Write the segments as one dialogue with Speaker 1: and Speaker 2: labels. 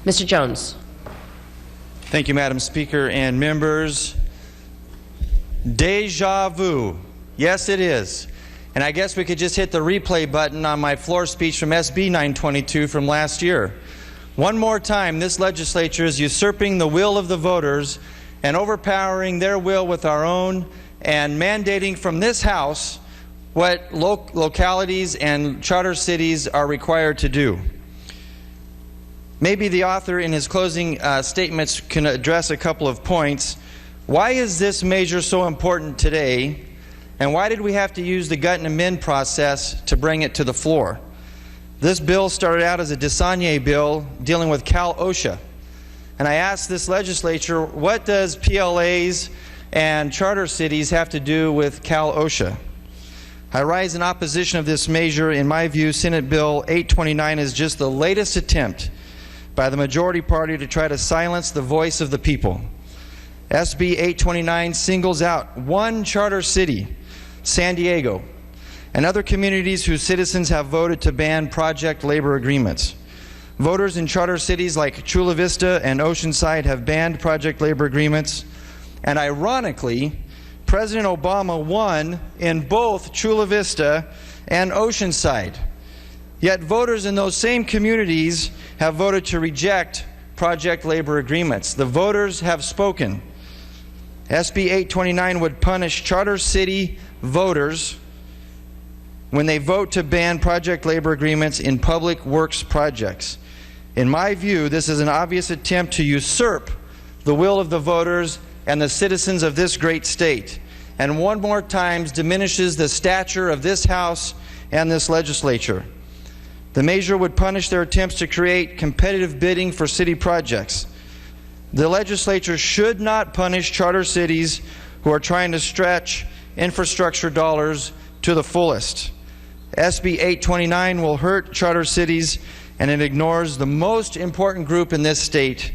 Speaker 1: Mr. Jones.
Speaker 2: Thank you, Madam Speaker and members. Deja vu. Yes, it is. And I guess we could just hit the replay button on my floor speech from SB829 from last year. One more time, this legislature is usurping the will of the voters and overpowering their will with our own and mandating from this House what localities and charter cities are required to do. Maybe the author in his closing statements can address a couple of points. Why is this measure so important today, and why did we have to use the gut and amend process to bring it to the floor? This bill started out as a Desagne bill dealing with Cal OSHA. And I asked this legislature, what does PLAs and charter cities have to do with Cal OSHA? I rise in opposition of this measure. In my view, Senate Bill 829 is just the latest attempt by the majority party to try to silence the voice of the people. SB 829 singles out one charter city, San Diego, and other communities whose citizens have voted to ban project labor agreements. Voters in charter cities like Chula Vista and Oceanside have banned project labor agreements, and ironically, President Obama won in both Chula Vista and Oceanside. Yet voters in those same communities have voted to reject project labor agreements. The voters have spoken. SB 829 would punish charter city voters when they vote to ban project labor agreements in public works projects. In my view, this is an obvious attempt to usurp the will of the voters and the citizens of this great state, and one more time diminishes the stature of this House and this legislature. The measure would punish their attempts to create competitive bidding for city projects. The legislature should not punish charter cities who are trying to stretch infrastructure dollars to the fullest. SB 829 will hurt charter cities, and it ignores the most important group in this state,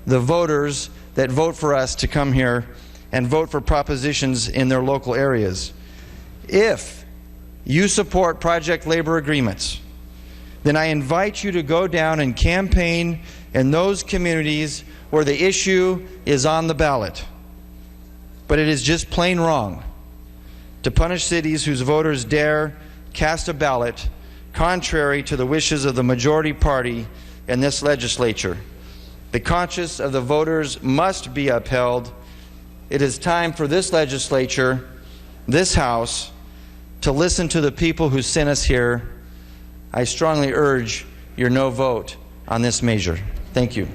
Speaker 2: the voters that vote for us to come here and vote for propositions in their local areas. If you support project labor agreements, then I invite you to go down and campaign in those communities where the issue is on the ballot. But it is just plain wrong to punish cities whose voters dare cast a ballot contrary to the wishes of the majority party in this legislature. The conscience of the voters must be upheld. It is time for this legislature, this House, to listen to the people who sent us here. I strongly urge your no vote on this measure. Thank you.